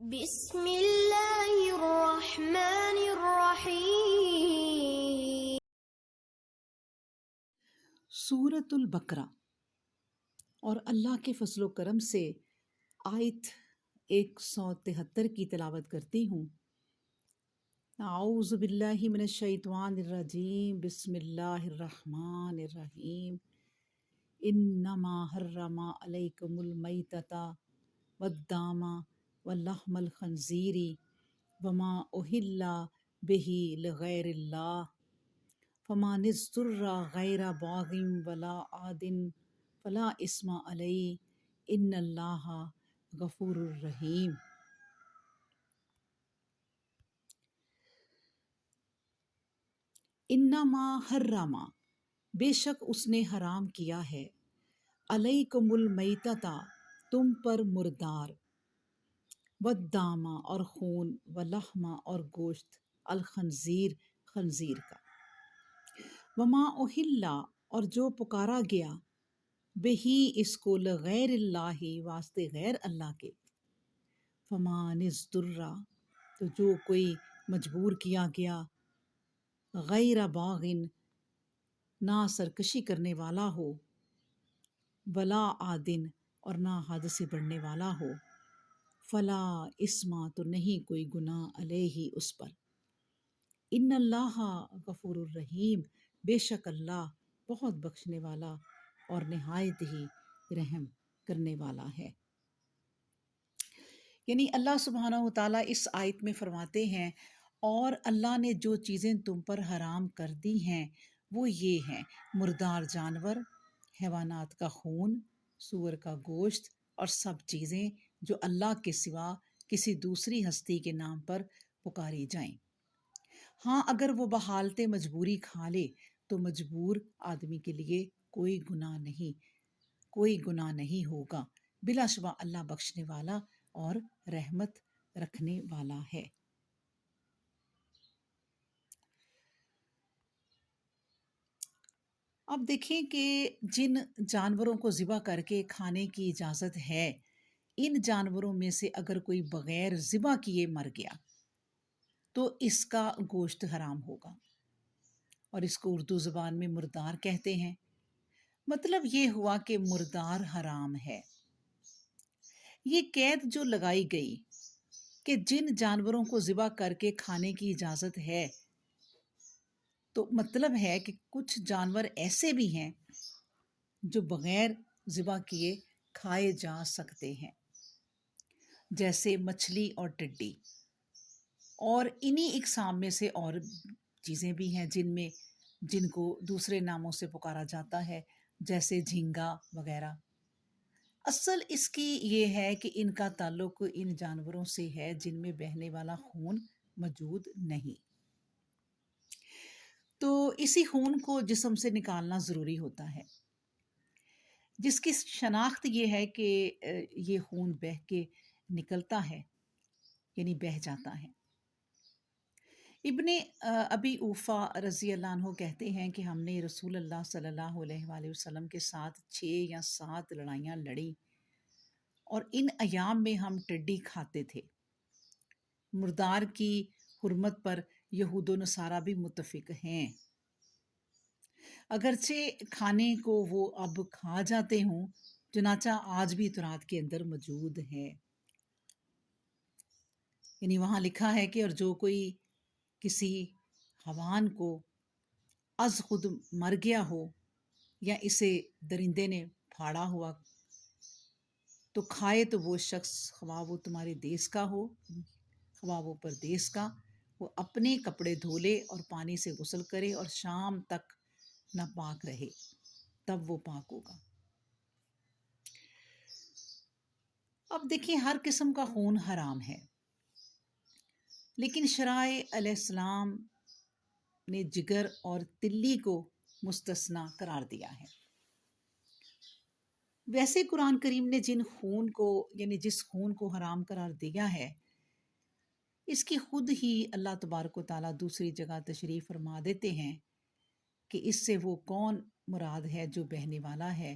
بسم اللہ الرحمن الرحیم۔ سورۃ البقرہ، اور اللہ کے فضل و کرم سے آیت 173 کی تلاوت کرتی ہوں۔ اعوذ باللہ من الشیطان الرجیم، بسم اللہ الرحمن الرحیم۔ انما حرم علیکم المیتۃ والدم ولحم الخنزیر وما اہل بہ لغیر اللہ فمن اضطر غیر باغ ولا عاد فلا اثم علیہ ان اللہ غفور الرحیم۔ انما حرم، بے شک اس نے حرام کیا ہے، علیکم المیتۃ، تم پر مردار، والدم اور خون، ولحم اور گوشت، الخنزیر خنزیر کا، وما اہل اور جو پکارا گیا، بہی اس کو، لغیر اللہ واسطے غیر اللہ کے، فمان اضطر تو جو کوئی مجبور کیا گیا، غیر باغن نہ سرکشی کرنے والا ہو، ولا عادن اور نہ حد سے بڑھنے والا ہو، فلا اسما تو نہیں کوئی گناہ علیہ اس پر، ان اللہ غفور الرحیم، بے شک اللہ بہت بخشنے والا اور نہایت ہی رحم کرنے والا ہے۔ یعنی اللہ سبحانہ و تعالیٰ اس آیت میں فرماتے ہیں، اور اللہ نے جو چیزیں تم پر حرام کر دی ہیں وہ یہ ہیں: مردار جانور، حیوانات کا خون، سور کا گوشت، اور سب چیزیں جو اللہ کے سوا کسی دوسری ہستی کے نام پر پکاری جائیں۔ ہاں، اگر وہ بحالت مجبوری کھا لے تو مجبور آدمی کے لیے کوئی گناہ نہیں ہوگا، بلا شبہ اللہ بخشنے والا اور رحمت رکھنے والا ہے۔ اب دیکھیں کہ جن جانوروں کو ذبح کر کے کھانے کی اجازت ہے، ان جانوروں میں سے اگر کوئی بغیر ذبح کیے مر گیا تو اس کا گوشت حرام ہوگا، اور اس کو اردو زبان میں مردار کہتے ہیں۔ مطلب یہ ہوا کہ مردار حرام ہے۔ یہ قید جو لگائی گئی کہ جن جانوروں کو ذبح کر کے کھانے کی اجازت ہے، تو مطلب ہے کہ کچھ جانور ایسے بھی ہیں جو بغیر ذبح کیے کھائے جا سکتے ہیں، جیسے مچھلی اور ٹڈی، اور انہی اقسام میں سے اور چیزیں بھی ہیں جن کو دوسرے ناموں سے پکارا جاتا ہے، جیسے جھینگا وغیرہ۔ اصل اس کی یہ ہے کہ ان کا تعلق ان جانوروں سے ہے جن میں بہنے والا خون موجود نہیں، تو اسی خون کو جسم سے نکالنا ضروری ہوتا ہے، جس کی شناخت یہ ہے کہ یہ خون بہہ کے نکلتا ہے، یعنی بہہ جاتا ہے۔ ابن ابی اوفا رضی اللہ عنہ کہتے ہیں کہ ہم نے رسول اللہ صلی اللہ علیہ وآلہ وسلم کے ساتھ 6 یا 7 لڑائیاں لڑیں، اور ان ایام میں ہم ٹڈی کھاتے تھے۔ مردار کی حرمت پر یہود و نصارہ بھی متفق ہیں، اگرچہ کھانے کو وہ اب کھا جاتے ہوں، چنانچہ آج بھی تورات کے اندر موجود ہے۔ یعنی وہاں لکھا ہے کہ اور جو کوئی کسی حیوان کو از خود مر گیا ہو یا اسے درندے نے پھاڑا ہوا تو کھائے تو وہ شخص، خواہ وہ تمہارے دیس کا ہو خواہ وہ پردیس کا، وہ اپنے کپڑے دھو لے اور پانی سے غسل کرے اور شام تک نہ پاک رہے، تب وہ پاک ہوگا۔ اب دیکھیں، ہر قسم کا خون حرام ہے، لیکن شرائع علیہ السلام نے جگر اور تلی کو مستثنی قرار دیا ہے۔ ویسے قرآن کریم نے جس خون کو حرام قرار دیا ہے، اس کی خود ہی اللہ تبارک و تعالیٰ دوسری جگہ تشریح فرما دیتے ہیں کہ اس سے وہ کون مراد ہے جو بہنے والا ہے،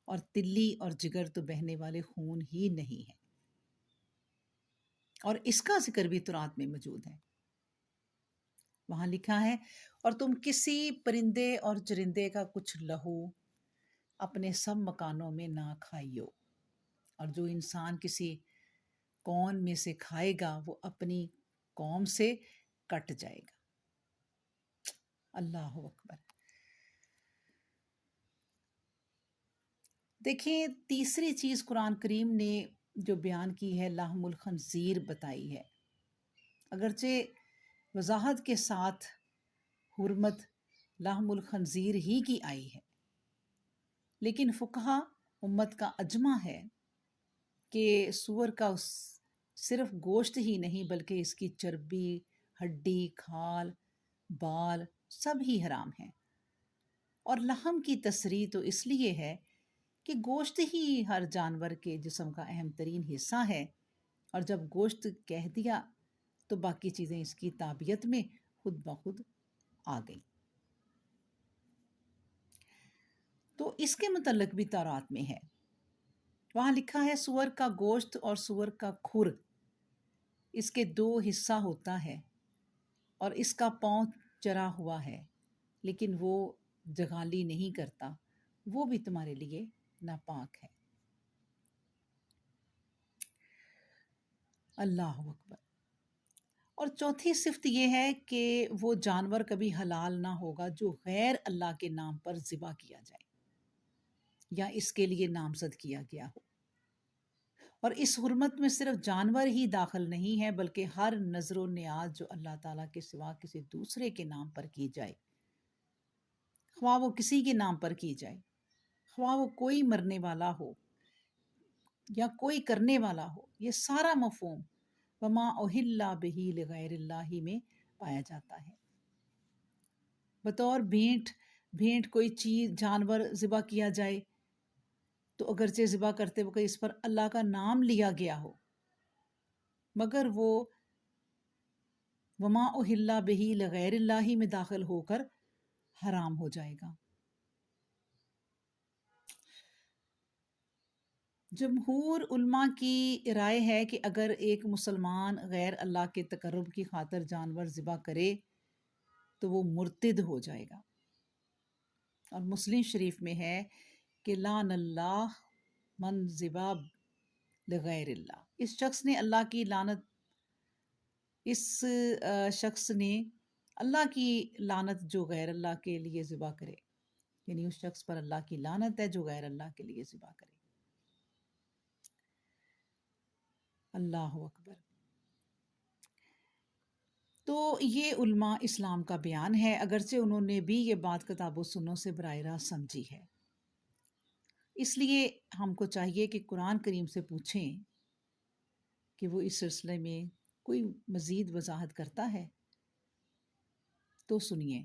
اور تلی اور جگر تو بہنے والے خون ہی نہیں ہے۔ اور اس کا ذکر بھی تورات میں موجود ہے. وہاں لکھا ہے اور تم کسی پرندے اور چرندے کا کچھ لہو اپنے سب مکانوں میں نہ کھائیو، اور جو انسان کسی کون میں سے کھائے گا وہ اپنی قوم سے کٹ جائے گا. اللہ اکبر. دیکھیں تیسری چیز قرآن کریم نے جو بیان کی ہے لحم الخنزیر بتائی ہے. اگرچہ وضاحت کے ساتھ حرمت لحم الخنزیر ہی کی آئی ہے، لیکن فقہا امت کا اجماع ہے کہ سور کا صرف گوشت ہی نہیں بلکہ اس کی چربی، ہڈی، کھال، بال سب ہی حرام ہیں. اور لحم کی تصریح تو اس لیے ہے کہ گوشت ہی ہر جانور کے جسم کا اہم ترین حصہ ہے، اور جب گوشت کہہ دیا تو باقی چیزیں اس کی تابعیت میں خود بخود آ گئی. تو اس کے متعلق بھی تورات میں ہے. وہاں لکھا ہے سور کا گوشت اور سور کا کھر اس کے دو حصہ ہوتا ہے، اور اس کا پاؤں چرا ہوا ہے لیکن وہ جگالی نہیں کرتا، وہ بھی تمہارے لیے ناپاک ہے. اللہ اکبر. اور چوتھی صفت یہ ہے کہ وہ جانور کبھی حلال نہ ہوگا جو غیر اللہ کے نام پر ذبح کیا جائے یا اس کے لیے نامزد کیا گیا ہو. اور اس حرمت میں صرف جانور ہی داخل نہیں ہے بلکہ ہر نظر و نیاز جو اللہ تعالیٰ کے سوا کسی دوسرے کے نام پر کی جائے، خواہ وہ کسی کے نام پر کی جائے، خواہ وہ کوئی مرنے والا ہو یا کوئی کرنے والا ہو، یہ سارا مفہوم وما اہل بہ لغیر اللہ میں پایا جاتا ہے. بطور بھینٹ کوئی چیز جانور ذبح کیا جائے تو اگرچہ ذبح کرتے وقت اس پر اللہ کا نام لیا گیا ہو مگر وہ وما اہل بہ لغیر اللہ میں داخل ہو کر حرام ہو جائے گا. جمہور علماء کی رائے ہے کہ اگر ایک مسلمان غیر اللہ کے تقرب کی خاطر جانور ذبح کرے تو وہ مرتد ہو جائے گا. اور مسلم شریف میں ہے کہ لعن اللہ من ذبح لغیر اللہ. اس شخص نے اللہ کی لعنت جو غیر اللہ کے لیے ذبح کرے، یعنی اس شخص پر اللہ کی لعنت ہے جو غیر اللہ کے لیے ذبح کرے. اللہ اکبر. تو یہ علماء اسلام کا بیان ہے، اگرچہ انہوں نے بھی یہ بات کتاب و سنوں سے براہ راست سمجھی ہے. اس لیے ہم کو چاہیے کہ قرآن کریم سے پوچھیں کہ وہ اس سلسلے میں کوئی مزید وضاحت کرتا ہے. تو سنیے،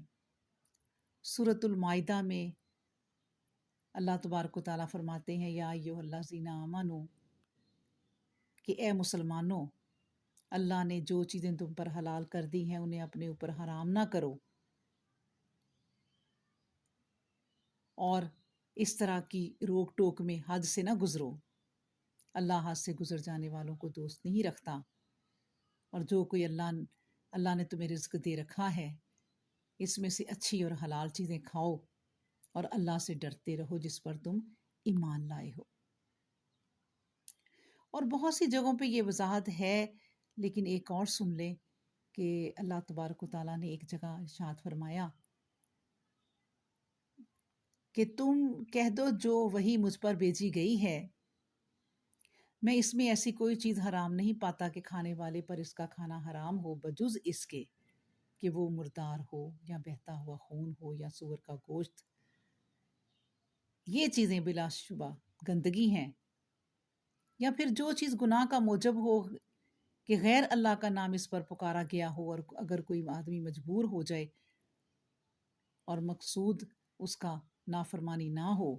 سورۃ المائدہ میں اللہ تبارک و تعالیٰ فرماتے ہیں یا ایھا الذین آمنو کہ اے مسلمانوں، اللہ نے جو چیزیں تم پر حلال کر دی ہیں انہیں اپنے اوپر حرام نہ کرو، اور اس طرح کی روک ٹوک میں حد سے نہ گزرو. اللہ حد سے گزر جانے والوں کو دوست نہیں رکھتا. اور جو کوئی اللہ نے تمہیں رزق دے رکھا ہے اس میں سے اچھی اور حلال چیزیں کھاؤ اور اللہ سے ڈرتے رہو جس پر تم ایمان لائے ہو. اور بہت سی جگہوں پہ یہ وضاحت ہے، لیکن ایک اور سن لیں کہ اللہ تبارک و تعالیٰ نے ایک جگہ ارشاد فرمایا کہ تم کہہ دو جو وہی مجھ پر بھیجی گئی ہے، میں اس میں ایسی کوئی چیز حرام نہیں پاتا کہ کھانے والے پر اس کا کھانا حرام ہو بجز اس کے کہ وہ مردار ہو یا بہتا ہوا خون ہو یا سور کا گوشت. یہ چیزیں بلا شبہ گندگی ہیں. یا پھر جو چیز گناہ کا موجب ہو کہ غیر اللہ کا نام اس پر پکارا گیا ہو، اور اگر کوئی آدمی مجبور ہو جائے اور مقصود اس کا نافرمانی نہ ہو،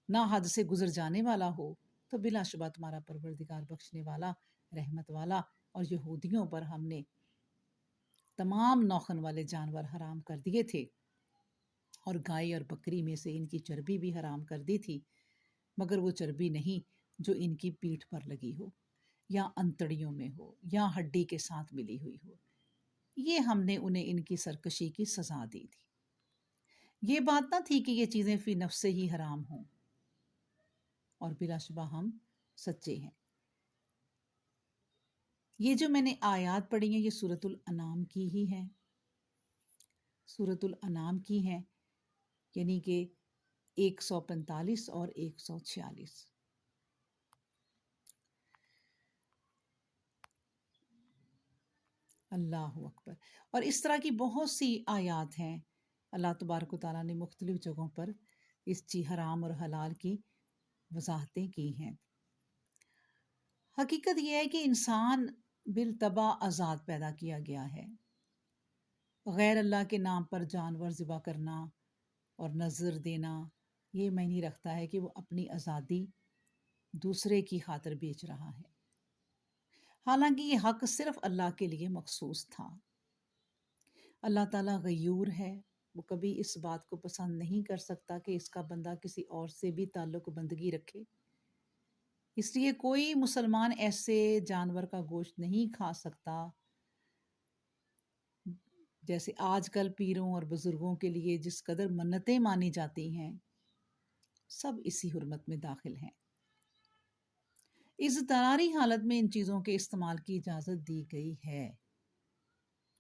نہ حد سے گزر جانے والا ہو، تو بلا شبہ تمہارا پروردگار بخشنے والا، رحمت والا. اور یہودیوں پر ہم نے تمام نوخن والے جانور حرام کر دیے تھے، اور گائے اور بکری میں سے ان کی چربی بھی حرام کر دی تھی، مگر وہ چربی نہیں جو ان کی پیٹھ پر لگی ہو. یا انتڑیوں میں ہو یا ہڈی کے ساتھ ملی ہوئی ہو، یہ ہم نے انہیں ان کی سرکشی کی سزا دی تھی۔ یہ بات نہ تھی کہ یہ چیزیں فی نفس سے ہی حرام ہوں، اور بلا شبہ ہم سچے ہیں۔ یہ جو میں نے آیات پڑھی ہیں یہ سورۃ الانعام کی ہی ہے، سورۃ الانعام کی ہیں، یعنی کہ 145 اور 146۔ اللہ اکبر۔ اور اس طرح کی بہت سی آیات ہیں، اللہ تبارک و تعالیٰ نے مختلف جگہوں پر اس حرام اور حلال کی وضاحتیں کی ہیں۔ حقیقت یہ ہے کہ انسان بالطبع آزاد پیدا کیا گیا ہے۔ غیر اللہ کے نام پر جانور ذبح کرنا اور نذر دینا یہ معنی رکھتا ہے کہ وہ اپنی آزادی دوسرے کی خاطر بیچ رہا ہے، حالانکہ یہ حق صرف اللہ کے لیے مخصوص تھا۔ اللہ تعالیٰ غیور ہے، وہ کبھی اس بات کو پسند نہیں کر سکتا کہ اس کا بندہ کسی اور سے بھی تعلق بندگی رکھے، اس لیے کوئی مسلمان ایسے جانور کا گوشت نہیں کھا سکتا جیسے آج کل پیروں اور بزرگوں کے لیے جس قدر منتیں مانی جاتی ہیں، سب اسی حرمت میں داخل ہیں۔ اضطراری حالت میں ان چیزوں کے استعمال کی اجازت دی گئی ہے،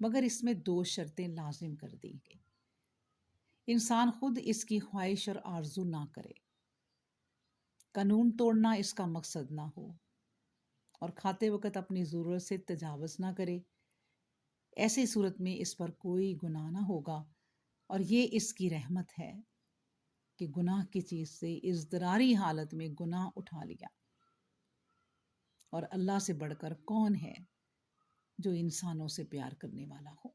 مگر اس میں 2 شرطیں لازم کر دی گئی۔ انسان خود اس کی خواہش اور آرزو نہ کرے، قانون توڑنا اس کا مقصد نہ ہو، اور کھاتے وقت اپنی ضرورت سے تجاوز نہ کرے۔ ایسی صورت میں اس پر کوئی گناہ نہ ہوگا، اور یہ اس کی رحمت ہے کہ گناہ کی چیز سے اضطراری حالت میں گناہ اٹھا لیا۔ اور اللہ سے بڑھ کر کون ہے جو انسانوں سے پیار کرنے والا ہو۔